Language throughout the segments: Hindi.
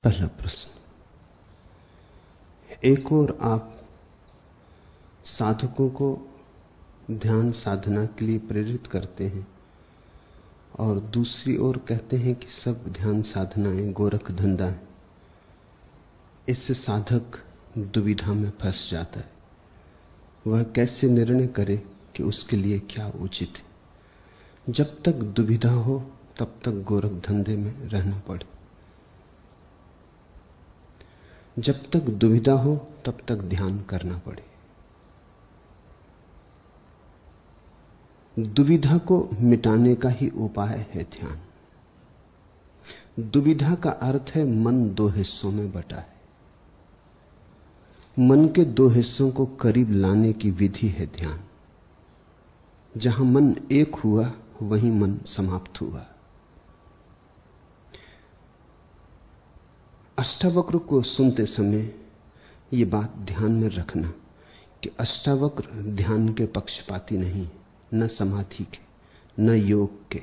पहला प्रश्न। एक और आप साधकों को ध्यान साधना के लिए प्रेरित करते हैं और दूसरी ओर कहते हैं कि सब ध्यान साधनाएं गोरख धंधा है। इससे साधक दुविधा में फंस जाता है। वह कैसे निर्णय करे कि उसके लिए क्या उचित है। जब तक दुविधा हो तब तक गोरख धंधे में रहना पड़े। जब तक दुविधा हो तब तक ध्यान करना पड़े। दुविधा को मिटाने का ही उपाय है ध्यान। दुविधा का अर्थ है मन दो हिस्सों में बटा है। मन के दो हिस्सों को करीब लाने की विधि है ध्यान। जहां मन एक हुआ वहीं मन समाप्त हुआ। अष्टावक्र को सुनते समय यह बात ध्यान में रखना कि अष्टावक्र ध्यान के पक्षपाती नहीं, न समाधि के, न योग के,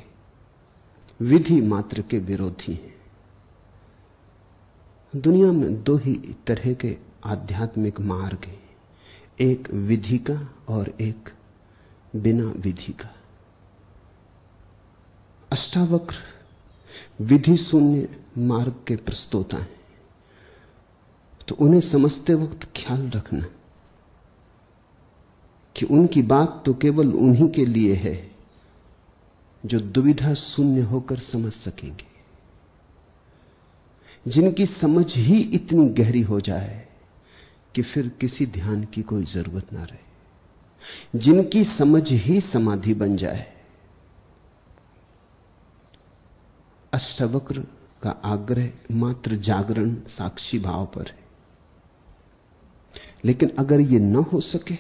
विधि मात्र के विरोधी हैं। दुनिया में दो ही तरह के आध्यात्मिक मार्ग हैं, एक विधि का और एक बिना विधि का। अष्टावक्र विधि शून्य मार्ग के प्रस्तोता हैं, तो उन्हें समझते वक्त ख्याल रखना कि उनकी बात तो केवल उन्हीं के लिए है जो दुविधा शून्य होकर समझ सकेंगे, जिनकी समझ ही इतनी गहरी हो जाए कि फिर किसी ध्यान की कोई जरूरत ना रहे, जिनकी समझ ही समाधि बन जाए। अष्टावक्र का आग्रह मात्र जागरण साक्षी भाव पर है। लेकिन अगर यह न हो सके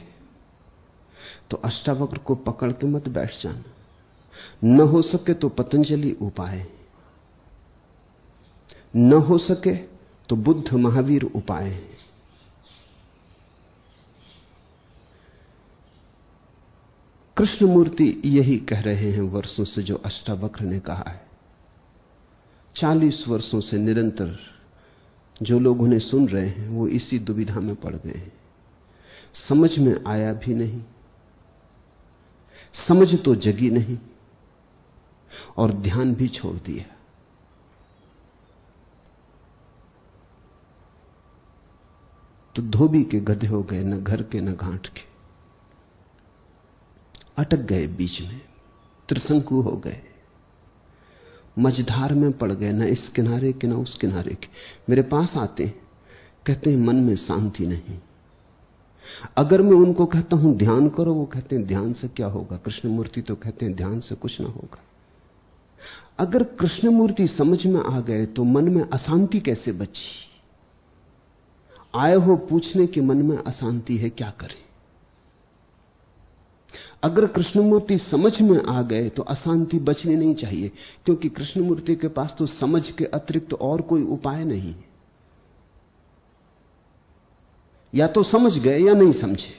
तो अष्टावक्र को पकड़ के मत बैठ जाना। न हो सके तो पतंजलि उपाय, न हो सके तो बुद्ध महावीर उपाय। कृष्णमूर्ति यही कह रहे हैं वर्षों से जो अष्टावक्र ने कहा है। 40 वर्षों से निरंतर जो लोग उन्हें सुन रहे हैं वो इसी दुविधा में पड़ गए हैं। समझ में आया भी नहीं, समझ तो जगी नहीं और ध्यान भी छोड़ दिया। तो धोबी के गधे हो गए, न घर के न घाट के। अटक गए बीच में, त्रिशंकु हो गए, मझधार में पड़ गए, न इस किनारे के न उस किनारे के। मेरे पास आते हैं, कहते हैं मन में शांति नहीं। अगर मैं उनको कहता हूं ध्यान करो, वो कहते हैं ध्यान से क्या होगा। कृष्णमूर्ति तो कहते हैं ध्यान से कुछ ना होगा। अगर कृष्णमूर्ति समझ में आ गए तो मन में अशांति कैसे बची। आए हो पूछने कि मन में अशांति है, क्या करें। अगर कृष्णमूर्ति समझ में आ गए तो अशांति बचनी नहीं चाहिए, क्योंकि कृष्णमूर्ति के पास तो समझ के अतिरिक्त और कोई उपाय नहीं। या तो समझ गए या नहीं समझे।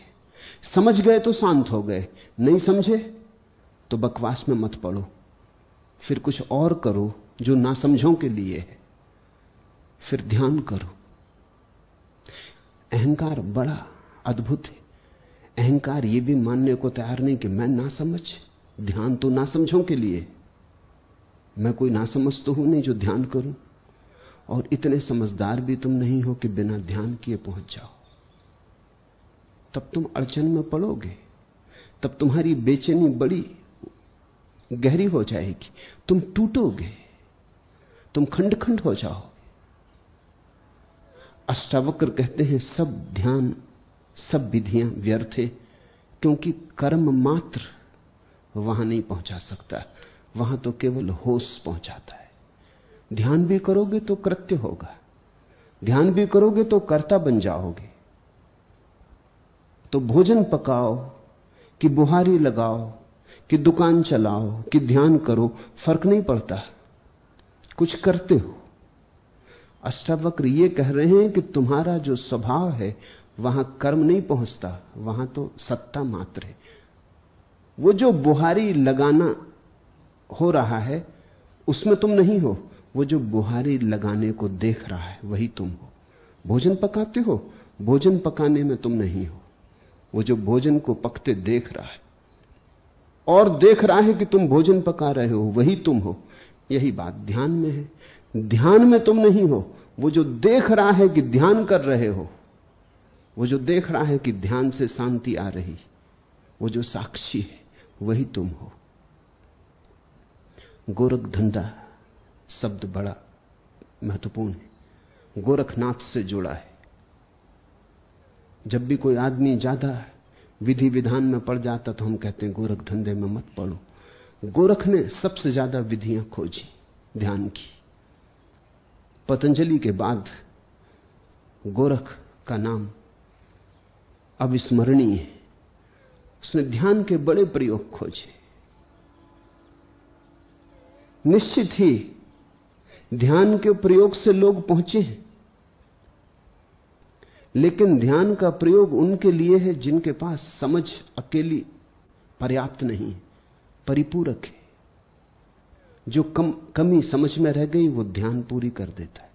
समझ गए तो शांत हो गए, नहीं समझे तो बकवास में मत पड़ो, फिर कुछ और करो जो ना समझों के लिए है, फिर ध्यान करो। अहंकार बड़ा अद्भुत है। अहंकार यह भी मानने को तैयार नहीं कि मैं ना समझ, ध्यान तो ना समझों के लिए। मैं कोई ना समझ तो हूं नहीं जो ध्यान करूं, और इतने समझदार भी तुम नहीं हो कि बिना ध्यान किए पहुंच जाओ। तब तुम अड़चन में पड़ोगे, तब तुम्हारी बेचैनी बड़ी गहरी हो जाएगी, तुम टूटोगे, तुम खंड खंड हो जाओ। अष्टावक्र कहते हैं सब ध्यान सब विधियां व्यर्थ है, क्योंकि कर्म मात्र वहां नहीं पहुंचा सकता, वहां तो केवल होश पहुंचाता है। ध्यान भी करोगे तो कृत्य होगा, ध्यान भी करोगे तो कर्ता बन जाओगे। तो भोजन पकाओ कि बुहारी लगाओ कि दुकान चलाओ कि ध्यान करो, फर्क नहीं पड़ता, कुछ करते हो। अष्टावक्र ये कह रहे हैं कि तुम्हारा जो स्वभाव है वहां कर्म नहीं पहुंचता, वहां तो सत्ता मात्र है। वो जो बुहारी लगाना हो रहा है उसमें तुम नहीं हो, वो जो बुहारी लगाने को देख रहा है वही तुम हो। भोजन पकाते हो, भोजन पकाने में तुम नहीं हो। वो जो भोजन को पकते देख रहा है और देख रहा है कि तुम भोजन पका रहे हो, वही तुम हो। यही बात ध्यान में है। ध्यान में तुम नहीं हो। वो जो देख रहा है कि ध्यान कर रहे हो, वो जो देख रहा है कि ध्यान से शांति आ रही, वो जो साक्षी है वही तुम हो। गोरख धंधा शब्द बड़ा महत्वपूर्ण है, गोरखनाथ से जुड़ा है। जब भी कोई आदमी ज्यादा विधि विधान में पड़ जाता तो हम कहते हैं गोरख धंधे में मत पड़ो। गोरख ने सबसे ज्यादा विधियां खोजी ध्यान की। पतंजलि के बाद गोरख का नाम अविस्मरणीय है। उसने ध्यान के बड़े प्रयोग खोजे। निश्चित ही ध्यान के प्रयोग से लोग पहुंचे हैं, लेकिन ध्यान का प्रयोग उनके लिए है जिनके पास समझ अकेली पर्याप्त नहीं, परिपूरक है। जो कमी समझ में रह गई वो ध्यान पूरी कर देता है।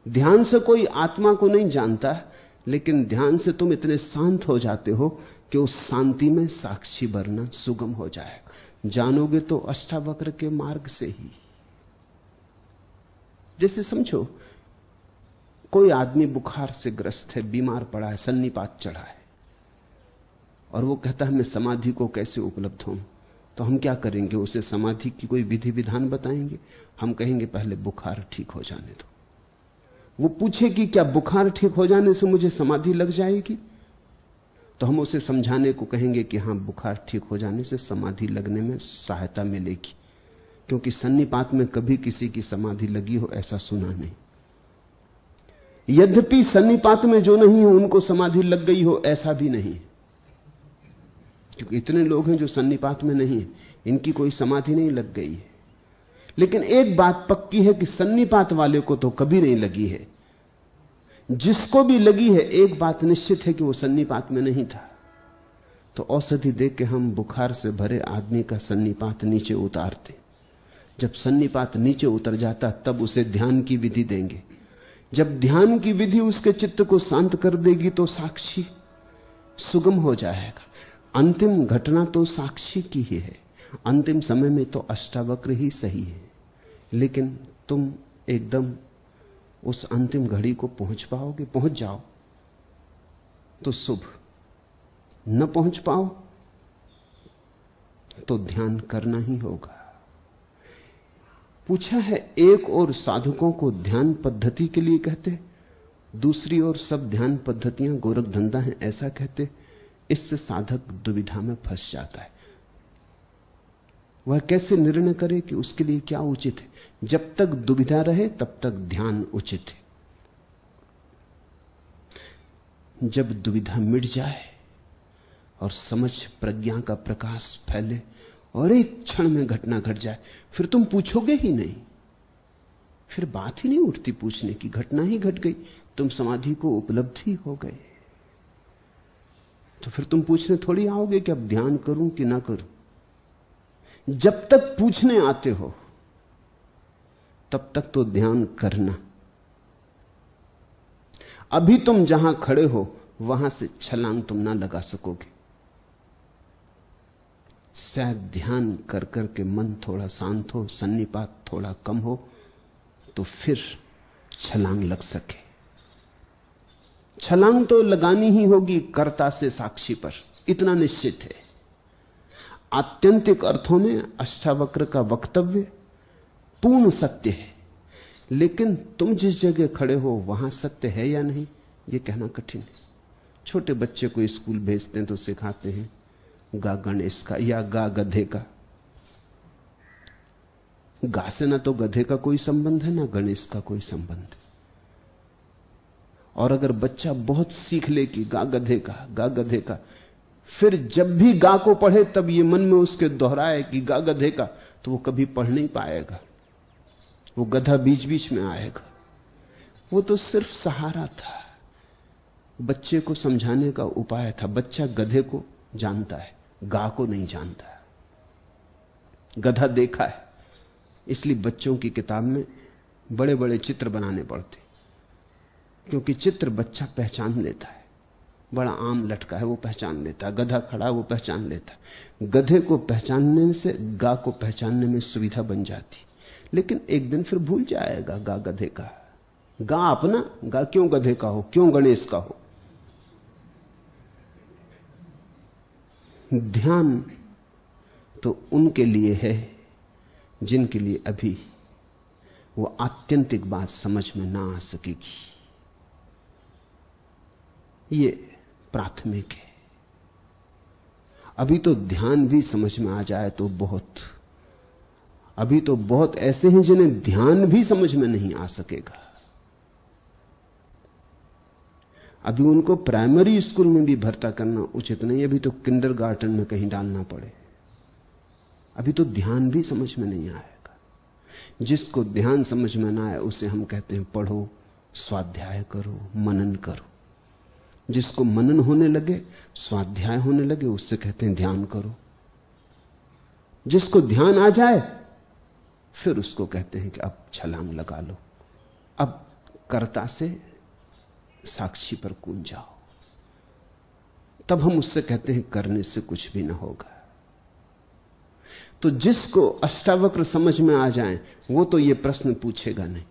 ध्यान से कोई आत्मा को नहीं जानता, लेकिन ध्यान से तुम इतने शांत हो जाते हो कि उस शांति में साक्षी बनना सुगम हो जाएगा। जानोगे तो अष्टावक्र के मार्ग से ही। जैसे समझो कोई आदमी बुखार से ग्रस्त है, बीमार पड़ा है, सन्निपात चढ़ा है, और वो कहता है मैं समाधि को कैसे उपलब्ध हूं। तो हम क्या करेंगे? उसे समाधि की कोई विधि विधान बताएंगे? हम कहेंगे पहले बुखार ठीक हो जाने दो। वो पूछे कि क्या बुखार ठीक हो जाने से मुझे समाधि लग जाएगी? तो हम उसे समझाने को कहेंगे कि हां, बुखार ठीक हो जाने से समाधि लगने में सहायता मिलेगी, क्योंकि सन्निपात में कभी किसी की समाधि लगी हो ऐसा सुना नहीं। यद्यपि सन्निपात में जो नहीं हो उनको समाधि लग गई हो ऐसा भी नहीं, क्योंकि इतने लोग हैं जो सन्निपात में नहीं, इनकी कोई समाधि नहीं लग गई है। लेकिन एक बात पक्की है कि सन्निपात वाले को तो कभी नहीं लगी है। जिसको भी लगी है, एक बात निश्चित है कि वो सन्निपात में नहीं था। तो औषधि देख के हम बुखार से भरे आदमी का सन्निपात नीचे उतारते। जब सन्निपात नीचे उतर जाता तब उसे ध्यान की विधि देंगे। जब ध्यान की विधि उसके चित्त को शांत कर देगी तो साक्षी सुगम हो जाएगा। अंतिम घटना तो साक्षी की ही है। अंतिम समय में तो अष्टावक्र ही सही है, लेकिन तुम एकदम उस अंतिम घड़ी को पहुंच पाओगे? पहुंच जाओ तो शुभ, न पहुंच पाओ तो ध्यान करना ही होगा। पूछा है, एक और साधकों को ध्यान पद्धति के लिए कहते, दूसरी ओर सब ध्यान पद्धतियां गोरख धंधा हैं ऐसा कहते। इससे साधक दुविधा में फंस जाता है। वह कैसे निर्णय करे कि उसके लिए क्या उचित है? जब तक दुविधा रहे तब तक ध्यान उचित है। जब दुविधा मिट जाए और समझ प्रज्ञा का प्रकाश फैले और एक क्षण में घटना घट जाए, फिर तुम पूछोगे ही नहीं। फिर बात ही नहीं उठती पूछने की, घटना ही घट गई, तुम समाधि को उपलब्ध ही हो गए। तो फिर तुम पूछने थोड़ी आओगे कि अब ध्यान करूं कि ना करूं। जब तक पूछने आते हो तब तक तो ध्यान करना। अभी तुम जहां खड़े हो वहां से छलांग तुम ना लगा सकोगे। शायद ध्यान कर करके मन थोड़ा शांत हो, सन्निपात थोड़ा कम हो, तो फिर छलांग लग सके। छलांग तो लगानी ही होगी कर्ता से साक्षी पर, इतना निश्चित है। आत्यंतिक अर्थों में अष्टावक्र का वक्तव्य पूर्ण सत्य है, लेकिन तुम जिस जगह खड़े हो वहां सत्य है या नहीं यह कहना कठिन है। छोटे बच्चे को स्कूल भेजते हैं तो सिखाते हैं गा गणेश का या गा गधे का। गा से ना तो गधे का कोई संबंध है ना गणेश का कोई संबंध है। और अगर बच्चा बहुत सीख ले कि गा गधे का, फिर जब भी गा को पढ़े तब ये मन में उसके दोहराए कि गा गधे का, तो वो कभी पढ़ नहीं पाएगा। वो गधा बीच बीच में आएगा। वो तो सिर्फ सहारा था, बच्चे को समझाने का उपाय था। बच्चा गधे को जानता है, गा को नहीं जानता। गधा देखा है, इसलिए बच्चों की किताब में बड़े बड़े चित्र बनाने पड़ते, क्योंकि चित्र बच्चा पहचान लेता है। बड़ा आम लटका है वो पहचान लेता है, गधा खड़ा है वो पहचान लेता है। गधे को पहचानने से गा को पहचानने में सुविधा बन जाती, लेकिन एक दिन फिर भूल जाएगा गा गधे का। गा अपना, गा क्यों गधे का हो, क्यों गणेश का हो। ध्यान तो उनके लिए है जिनके लिए अभी वो आत्यंतिक बात समझ में ना आ सकेगी। ये प्राथमिक है। अभी तो ध्यान भी समझ में आ जाए तो बहुत, अभी तो बहुत ऐसे हैं जिन्हें ध्यान भी समझ में नहीं आ सकेगा। अभी उनको प्राइमरी स्कूल में भी भर्ता करना उचित नहीं, अभी तो किंडरगार्टन में कहीं डालना पड़े। अभी तो ध्यान भी समझ में नहीं आएगा। जिसको ध्यान समझ में ना आए उसे हम कहते हैं पढ़ो, स्वाध्याय करो, मनन करो। जिसको मनन होने लगे, स्वाध्याय होने लगे, उससे कहते हैं ध्यान करो। जिसको ध्यान आ जाए फिर उसको कहते हैं कि अब छलांग लगा लो, अब कर्ता से साक्षी पर कूद जाओ। तब हम उससे कहते हैं करने से कुछ भी ना होगा। तो जिसको अष्टावक्र समझ में आ जाए वो तो ये प्रश्न पूछेगा नहीं।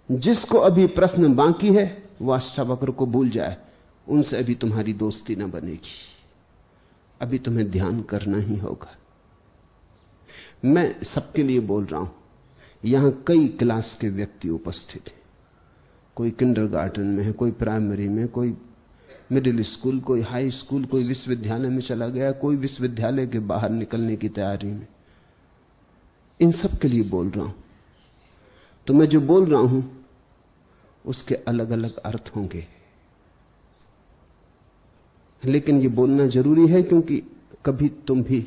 जिसको अभी प्रश्न बाकी है वो अष्टावक्र को भूल जाए, उनसे अभी तुम्हारी दोस्ती ना बनेगी। अभी तुम्हें ध्यान करना ही होगा। मैं सबके लिए बोल रहा हूं, यहां कई क्लास के व्यक्ति उपस्थित हैं। कोई किंडरगार्टन में है, कोई प्राइमरी में, कोई मिडिल स्कूल, कोई हाई स्कूल, कोई विश्वविद्यालय में चला गया, कोई विश्वविद्यालय के बाहर निकलने की तैयारी में। इन सब के लिए बोल रहा हूं। तो मैं जो बोल रहा हूं उसके अलग अलग अर्थ होंगे, लेकिन यह बोलना जरूरी है क्योंकि कभी तुम भी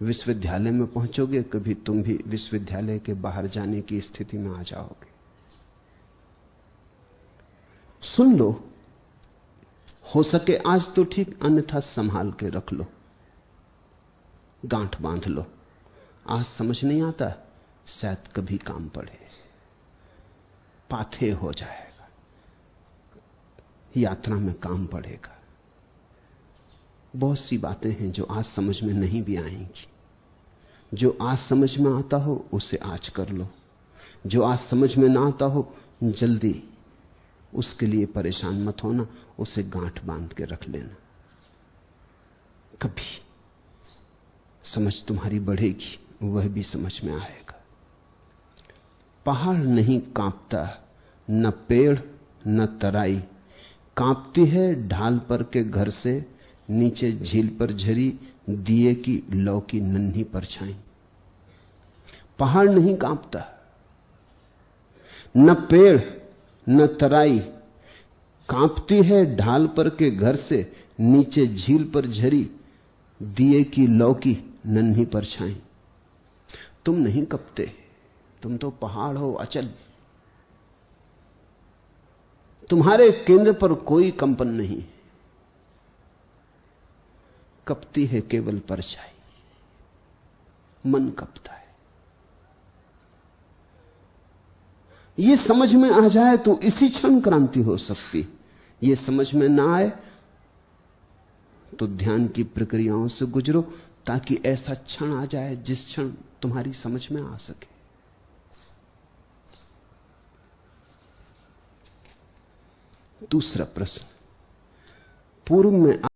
विश्वविद्यालय में पहुंचोगे, कभी तुम भी विश्वविद्यालय के बाहर जाने की स्थिति में आ जाओगे। सुन लो, हो सके आज तो ठीक, अन्यथा संभाल के रख लो, गांठ बांध लो। आज समझ नहीं आता, शायद कभी काम पड़े, पाथे हो जाएगा, यात्रा में काम पड़ेगा। बहुत सी बातें हैं जो आज समझ में नहीं भी आएंगी। जो आज समझ में आता हो उसे आज कर लो, जो आज समझ में ना आता हो जल्दी उसके लिए परेशान मत होना, उसे गांठ बांध के रख लेना। कभी समझ तुम्हारी बढ़ेगी, वह भी समझ में आएगा। पहाड़ नहीं कांपता, न पेड़ न तराई, कांपती है ढाल पर के घर से, नीचे झील पर झरी दिए की लौ की नन्ही परछाई। पहाड़ नहीं कांपता, न पेड़ न तराई, कांपती है ढाल पर के घर से, नीचे झील पर झरी दिए की लौ की नन्ही परछाई। तुम नहीं कपते, तुम तो पहाड़ हो अचल। तुम्हारे केंद्र पर कोई कंपन नहीं, कपती है केवल परछाई, मन कपता है। यह समझ में आ जाए तो इसी क्षण क्रांति हो सकती। यह समझ में ना आए तो ध्यान की प्रक्रियाओं से गुजरो, ताकि ऐसा क्षण आ जाए जिस क्षण तुम्हारी समझ में आ सके। दूसरा प्रश्न, पूर्व में